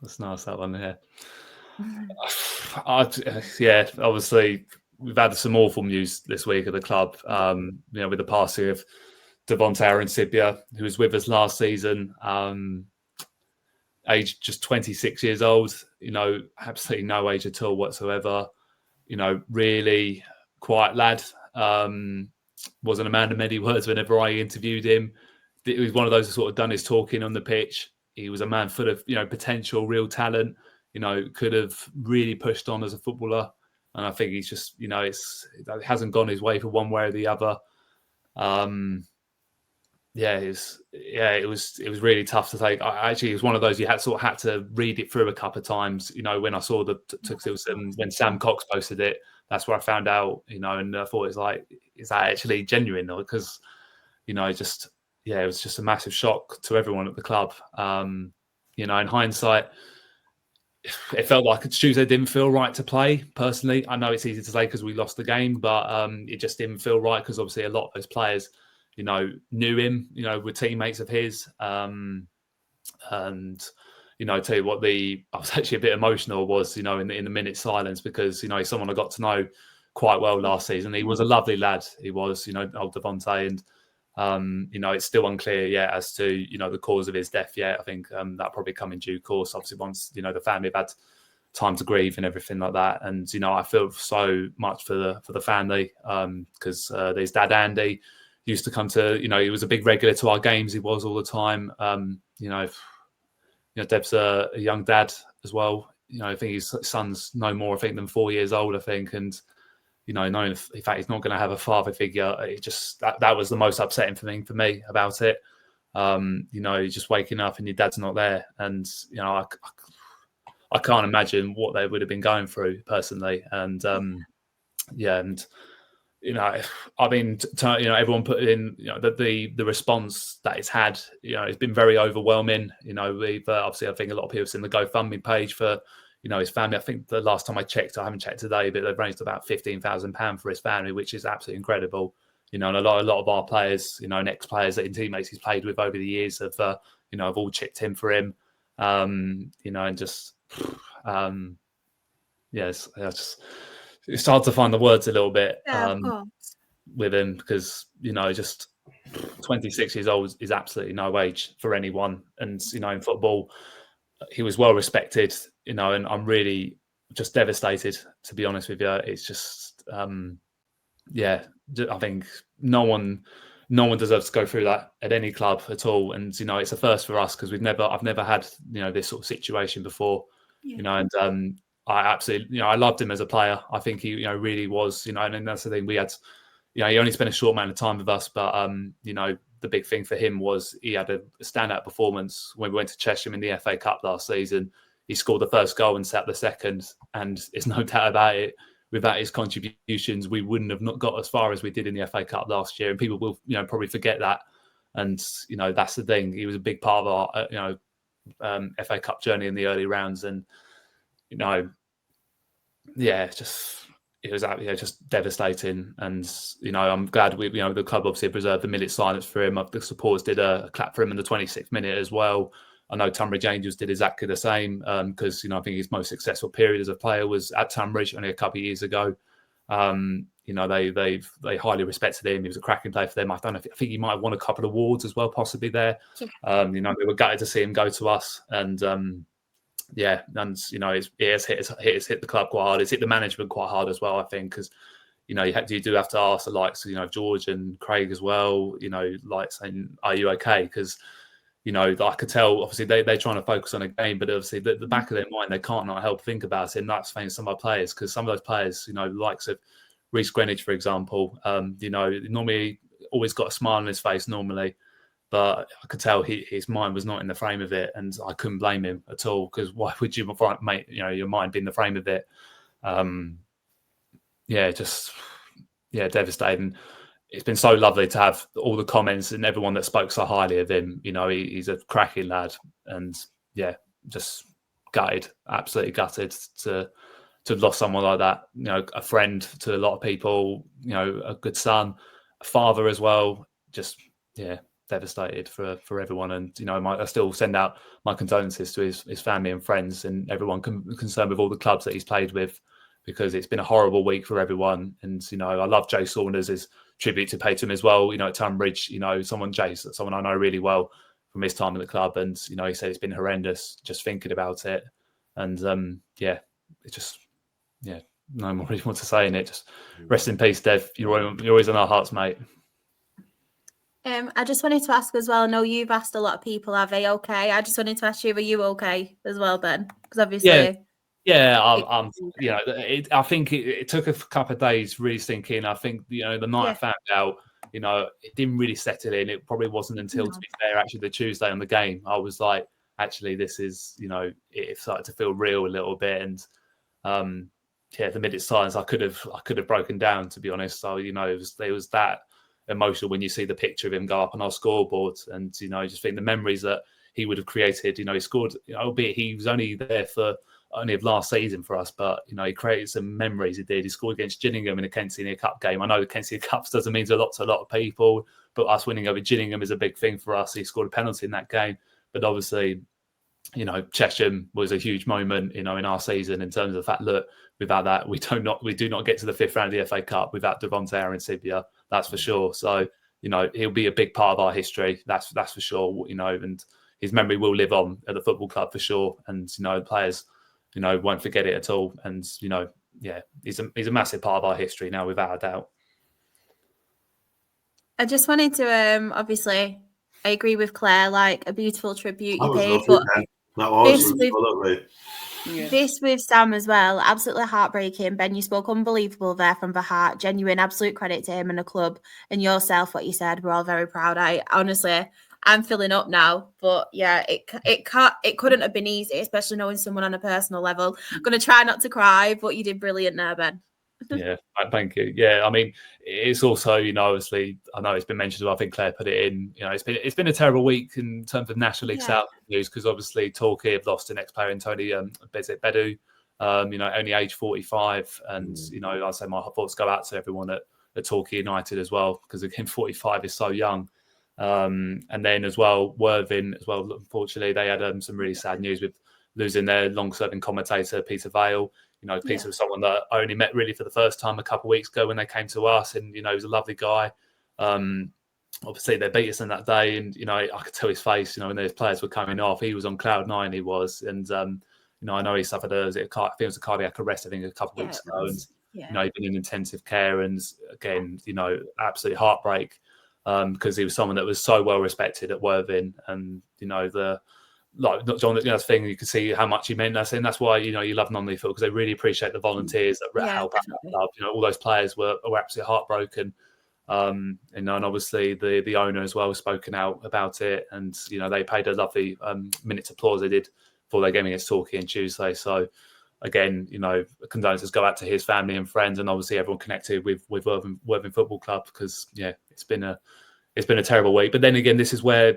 That's nice, that one. Yeah. Yeah, obviously we've had some awful news this week at the club. With the passing of Devonte Aransibia, who was with us last season, aged just 26 years old. Absolutely no age at all whatsoever. Really quiet lad. Wasn't a man of many words whenever I interviewed him. It was one of those who sort of done his talking on the pitch. He was a man full of potential, real talent. Could have really pushed on as a footballer. And I think he's just, it hasn't gone his way for one way or the other. It was really tough to take. It was one of those you had to read it through a couple of times. When I saw when Sam Cox posted it, that's where I found out. And I thought, it's like, is that actually genuine? Because it was just a massive shock to everyone at the club. In hindsight, it felt like Tuesday didn't feel right to play. Personally, I know it's easy to say because we lost the game, but it just didn't feel right because obviously a lot of those players, knew him, were teammates of his. And tell you what, I was actually a bit emotional was, in the minute silence because, he's someone I got to know quite well last season. He was a lovely lad. He was, old Devonte, and it's still unclear yet as to the cause of his death yet. I think that'll probably come in due course. Obviously, once the family have had time to grieve and everything like that. And I feel so much for the family because his dad Andy used to come to he was a big regular to our games. He was all the time. Deb's a young dad as well. I think his son's no more than 4 years old. I think and. Knowing in fact he's not going to have a father figure, it just that was the most upsetting thing for me about it. Just waking up and your dad's not there, and I can't imagine what they would have been going through personally. And everyone put in the response that it's had. It's been very overwhelming. We've obviously I think a lot of people have seen the GoFundMe page for. His family. I think the last time I checked, I haven't checked today, but they've raised about £15,000 for his family, which is absolutely incredible. And a lot of our players, and ex-players and teammates he's played with over the years have all chipped in for him. It's hard to find the words a little bit with him because just 26 years old is absolutely no age for anyone, and in football. He was well respected, and I'm really just devastated, to be honest with you. It's just, I think no one deserves to go through that at any club at all. And, it's a first for us because I've never had, this sort of situation before, and I absolutely, I loved him as a player. I think he, really was, and that's the thing we had, he only spent a short amount of time with us, but, the big thing for him was he had a standout performance when we went to Cheshire in the FA Cup last season. He scored the first goal and set the second, and there's no doubt about it. Without his contributions, we wouldn't have not got as far as we did in the FA Cup last year, and people will, probably forget that. And that's the thing. He was a big part of our, FA Cup journey in the early rounds, and it was just devastating. And I'm glad we the club obviously preserved the minute silence for him. The supporters did a clap for him in the 26th minute as well. I know Tunbridge Angels did exactly the same because I think his most successful period as a player was at Tunbridge only a couple of years ago. They highly respected him. He was a cracking player for them. I think he might have won a couple of awards as well, possibly there. We were gutted to see him go to us, and he has hit the club quite hard. It's hit the management quite hard as well, I think, because you do have to ask the likes of George and Craig as well. Like saying, "Are you okay?" Because I could tell obviously they're trying to focus on a game, but obviously the back of their mind they can't not help think about it. And that's saying some of our players, because some of those players, likes of Reece Greenwich, for example, normally always got a smile on his face normally. But I could tell his mind was not in the frame of it, and I couldn't blame him at all. Because why would you, mate? Your mind be in the frame of it. Devastating. It's been so lovely to have all the comments and everyone that spoke so highly of him. He's a cracking lad, and just gutted, absolutely gutted to have lost someone like that. A friend to a lot of people. A good son, a father as well. Just devastated for everyone. And I still send out my condolences to his family and friends and everyone concerned with all the clubs that he's played with, because it's been a horrible week for everyone. And I love Jay Saunders' tribute to pay to him as well. At Tunbridge, someone I know really well from his time at the club, and he said it's been horrendous just thinking about it. And it just no more really want to say in it. Just rest in peace, Dev. You're always in our hearts, mate. I just wanted to ask as well. I know you've asked a lot of people, are they okay? I just wanted to ask you, are you okay as well, Ben? Because obviously, I think it took a couple of days really sinking. I think the night I found out, it didn't really settle in. It probably wasn't until, to be fair, actually the Tuesday on the game, I was like, actually, this is, it started to feel real a little bit. And the minute silence, I could have broken down, to be honest. So it was that emotional when you see the picture of him go up on our scoreboard, and just think the memories that he would have created. He scored, albeit he was only there for only of last season for us, but he created some memories. He scored against Gillingham in a Kent Senior Cup game. I know the Kent Senior Cups doesn't mean a lot to a lot of people, but us winning over Gillingham is a big thing for us. He scored a penalty in that game, but obviously Chesham was a huge moment, in our season, in terms of the fact, look, without that, we do not get to the 5th round of the FA Cup without Devonte Aransibia. That's for sure. So, he'll be a big part of our history. That's for sure. And his memory will live on at the football club for sure. And players, won't forget it at all. And he's a massive part of our history now, without a doubt. I just wanted to obviously, I agree with Claire, like a beautiful tribute you paid, but this with Sam as well, absolutely heartbreaking. Ben, you spoke unbelievable there from the heart. Genuine, absolute credit to him and the club and yourself. What you said, we're all very proud. I'm filling up now, but yeah, it couldn't have been easy, especially knowing someone on a personal level. I'm gonna try not to cry, but you did brilliant there, Ben. Yeah, thank you. Yeah, I mean, it's also, obviously, I know it's been mentioned, I think Claire put it in, it's been a terrible week in terms of National League South news, because obviously Torquay have lost an ex-player in Tony Bezet Bedu, only age 45. And, I say my thoughts go out to everyone at Torquay United as well, because again, 45 is so young. And then as well, Worthing as well, unfortunately, they had some really sad news with losing their long-serving commentator, Peter Vale. Peter was someone that I only met really for the first time a couple of weeks ago when they came to us, and he was a lovely guy. Obviously, they beat us on that day, and I could tell his face. When those players were coming off, he was on cloud nine. He was, and I know he suffered a cardiac arrest, I think, a couple of weeks ago, and he'd been in intensive care, and again, absolute heartbreak, because he was someone that was so well respected at Worthing, and John, that's the thing, you can see how much he meant us, and that's why you love non-league football, because they really appreciate the volunteers that help out that club. All those players were absolutely heartbroken, and obviously the owner as well has spoken out about it, and they paid a lovely minute's applause they did for their game against Torquay on Tuesday. So again, condolences go out to his family and friends, and obviously everyone connected with Worthing Football Club, because it's been a terrible week. But then again, this is where,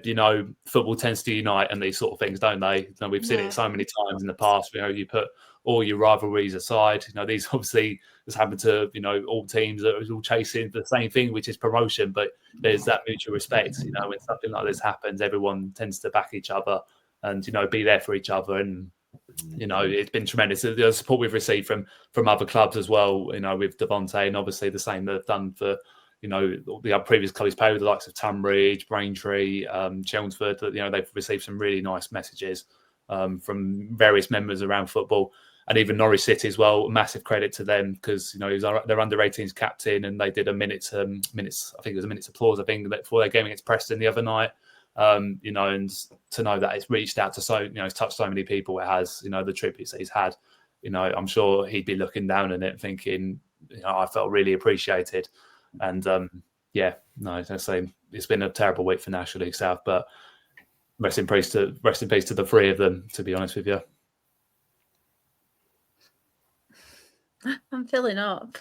football tends to unite and these sort of things, don't they? We've seen it so many times in the past. You put all your rivalries aside. These obviously has happened to, all teams that are all chasing the same thing, which is promotion. But there's that mutual respect. When something like this happens, everyone tends to back each other and, be there for each other. And, it's been tremendous. The support we've received from other clubs as well, with Devonte, and obviously the same they've done for, the previous clubs played with the likes of Tunbridge, Braintree, Chelmsford. They've received some really nice messages from various members around football, and even Norwich City as well. Massive credit to them, because he was their under-18s captain, and they did a minute's. I think it was a minute's applause. I think before their game against Preston the other night. And to know that it's reached out to it's touched so many people. It has, the tributes that he's had. I'm sure he'd be looking down on it, thinking, I felt really appreciated. And it's been a terrible week for National League South, but rest in peace to the three of them, to be honest with you. I'm filling up.